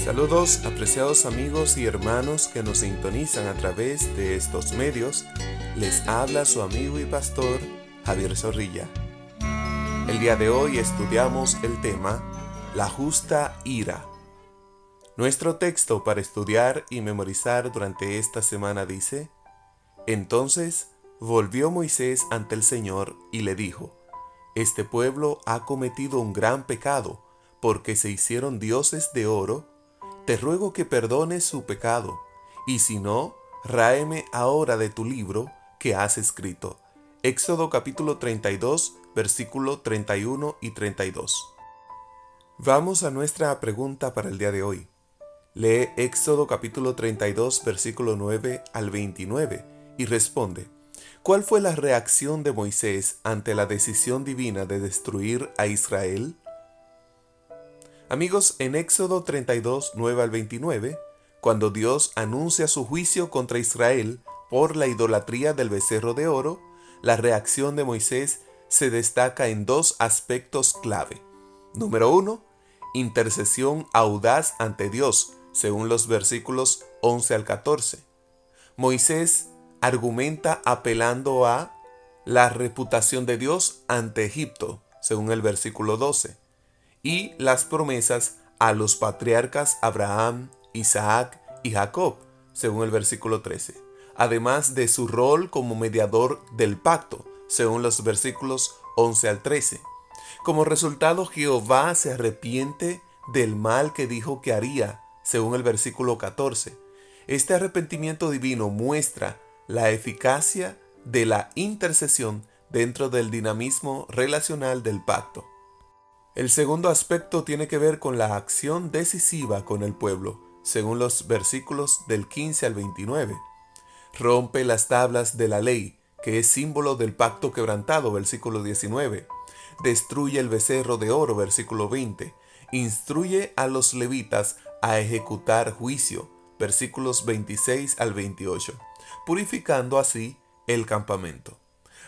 Saludos, apreciados amigos y hermanos que nos sintonizan a través de estos medios. Les habla su amigo y pastor Javier Zorrilla. El día de hoy estudiamos el tema La justa ira. Nuestro texto para estudiar y memorizar durante esta semana dice: Entonces volvió Moisés ante el Señor y le dijo: Este pueblo ha cometido un gran pecado, porque se hicieron dioses de oro. Te ruego que perdones su pecado, y si no, ráeme ahora de tu libro que has escrito. Éxodo capítulo 32, versículo 31 y 32. Vamos a nuestra pregunta para el día de hoy. Lee Éxodo capítulo 32, versículo 9 al 29 y responde: ¿Cuál fue la reacción de Moisés ante la decisión divina de destruir a Israel? Amigos, en Éxodo 32, 9 al 29, cuando Dios anuncia su juicio contra Israel por la idolatría del becerro de oro, la reacción de Moisés se destaca en dos aspectos clave. Número 1, intercesión audaz ante Dios, según los versículos 11 al 14. Moisés argumenta apelando a la reputación de Dios ante Egipto, según el versículo 12. Y las promesas a los patriarcas Abraham, Isaac y Jacob, según el versículo 13, además de su rol como mediador del pacto, según los versículos 11 al 13. Como resultado, Jehová se arrepiente del mal que dijo que haría, según el versículo 14. Este arrepentimiento divino muestra la eficacia de la intercesión dentro del dinamismo relacional del pacto. El segundo aspecto tiene que ver con la acción decisiva con el pueblo, según los versículos del 15 al 29. Rompe las tablas de la ley, que es símbolo del pacto quebrantado, versículo 19. Destruye el becerro de oro, versículo 20. Instruye a los levitas a ejecutar juicio, versículos 26 al 28, purificando así el campamento.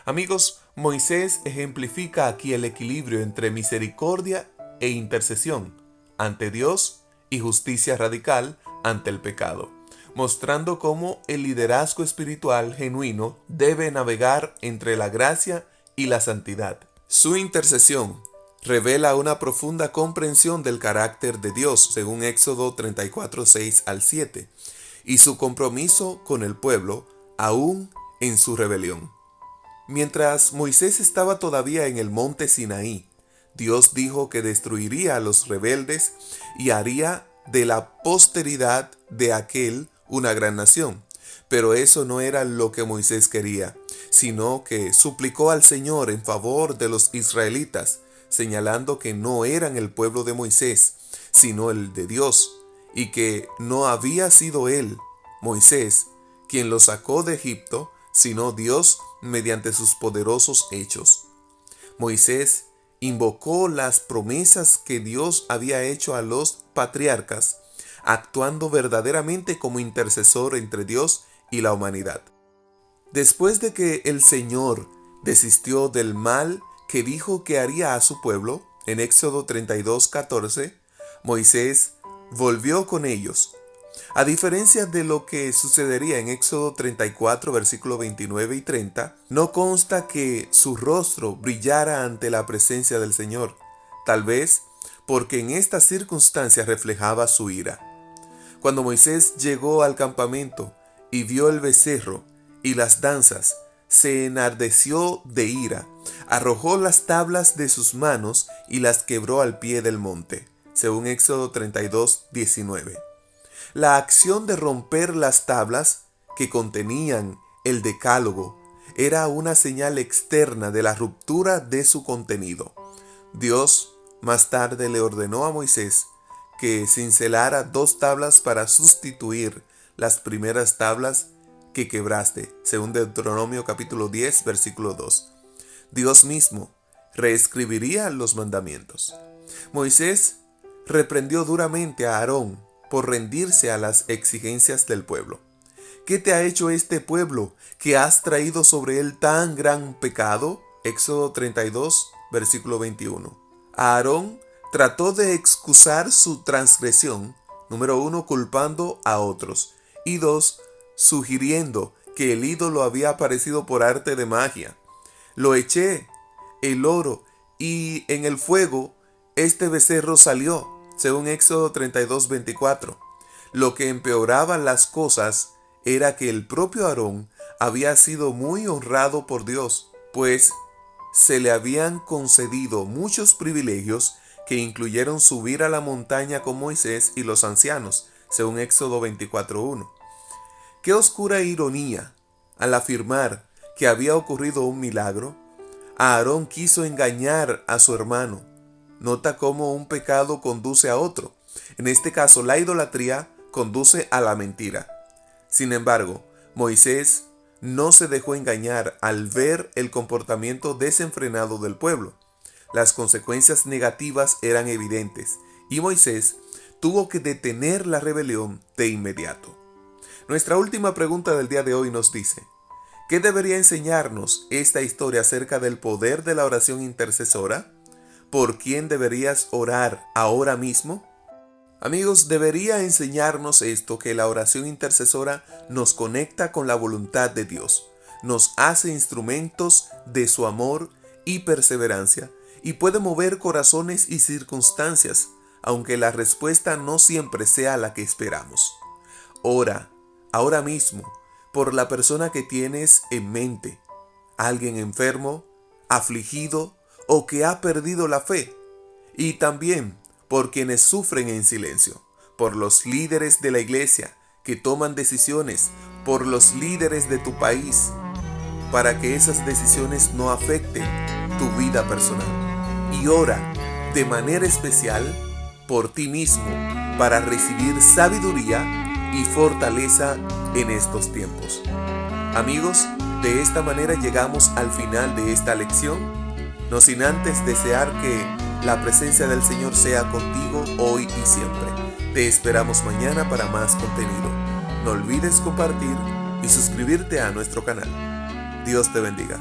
Amigos, Moisés ejemplifica aquí el equilibrio entre misericordia e intercesión ante Dios y justicia radical ante el pecado, mostrando cómo el liderazgo espiritual genuino debe navegar entre la gracia y la santidad. Su intercesión revela una profunda comprensión del carácter de Dios, según Éxodo 34, 6 al 7, y su compromiso con el pueblo, aún en su rebelión. Mientras Moisés estaba todavía en el monte Sinaí, Dios dijo que destruiría a los rebeldes y haría de la posteridad de aquel una gran nación. Pero eso no era lo que Moisés quería, sino que suplicó al Señor en favor de los israelitas, señalando que no eran el pueblo de Moisés, sino el de Dios, y que no había sido él, Moisés, quien los sacó de Egipto, sino Dios mediante sus poderosos hechos. Moisés invocó las promesas que Dios había hecho a los patriarcas, actuando verdaderamente como intercesor entre Dios y la humanidad. Después de que el Señor desistió del mal que dijo que haría a su pueblo, en Éxodo 32, 14, Moisés volvió con ellos. A diferencia de lo que sucedería en Éxodo 34, versículos 29 y 30, no consta que su rostro brillara ante la presencia del Señor, tal vez porque en estas circunstancias reflejaba su ira. Cuando Moisés llegó al campamento y vio el becerro y las danzas, se enardeció de ira, arrojó las tablas de sus manos y las quebró al pie del monte, según Éxodo 32, 19. La acción de romper las tablas que contenían el decálogo era una señal externa de la ruptura de su contenido. Dios más tarde le ordenó a Moisés que cincelara 2 tablas para sustituir las primeras tablas que quebraste, según Deuteronomio capítulo 10, versículo 2. Dios mismo reescribiría los mandamientos. Moisés reprendió duramente a Aarón por rendirse a las exigencias del pueblo. ¿Qué te ha hecho este pueblo que has traído sobre él tan gran pecado? Éxodo 32, versículo 21. Aarón trató de excusar su transgresión Número 1, culpando a otros. Y 2, sugiriendo que el ídolo había aparecido por arte de magia. Lo eché, el oro, y en el fuego este becerro salió, según Éxodo 32:24. Lo que empeoraba las cosas era que el propio Aarón había sido muy honrado por Dios, pues se le habían concedido muchos privilegios que incluyeron subir a la montaña con Moisés y los ancianos, según Éxodo 24:1. Qué oscura ironía al afirmar que había ocurrido un milagro. Aarón quiso engañar a su hermano. Nota cómo un pecado conduce a otro. En este caso, la idolatría conduce a la mentira. Sin embargo, Moisés no se dejó engañar al ver el comportamiento desenfrenado del pueblo. Las consecuencias negativas eran evidentes y Moisés tuvo que detener la rebelión de inmediato. Nuestra última pregunta del día de hoy nos dice: ¿qué debería enseñarnos esta historia acerca del poder de la oración intercesora? ¿Por quién deberías orar ahora mismo? Amigos, debería enseñarnos esto, que la oración intercesora nos conecta con la voluntad de Dios, nos hace instrumentos de su amor y perseverancia, y puede mover corazones y circunstancias, aunque la respuesta no siempre sea la que esperamos. Ora, ahora mismo, por la persona que tienes en mente, alguien enfermo, afligido o que ha perdido la fe, y también por quienes sufren en silencio, por los líderes de la iglesia que toman decisiones, por los líderes de tu país, para que esas decisiones no afecten tu vida personal. Y ora de manera especial por ti mismo para recibir sabiduría y fortaleza en estos tiempos. Amigos, de esta manera llegamos al final de esta lección, no sin antes desear que la presencia del Señor sea contigo hoy y siempre. Te esperamos mañana para más contenido. No olvides compartir y suscribirte a nuestro canal. Dios te bendiga.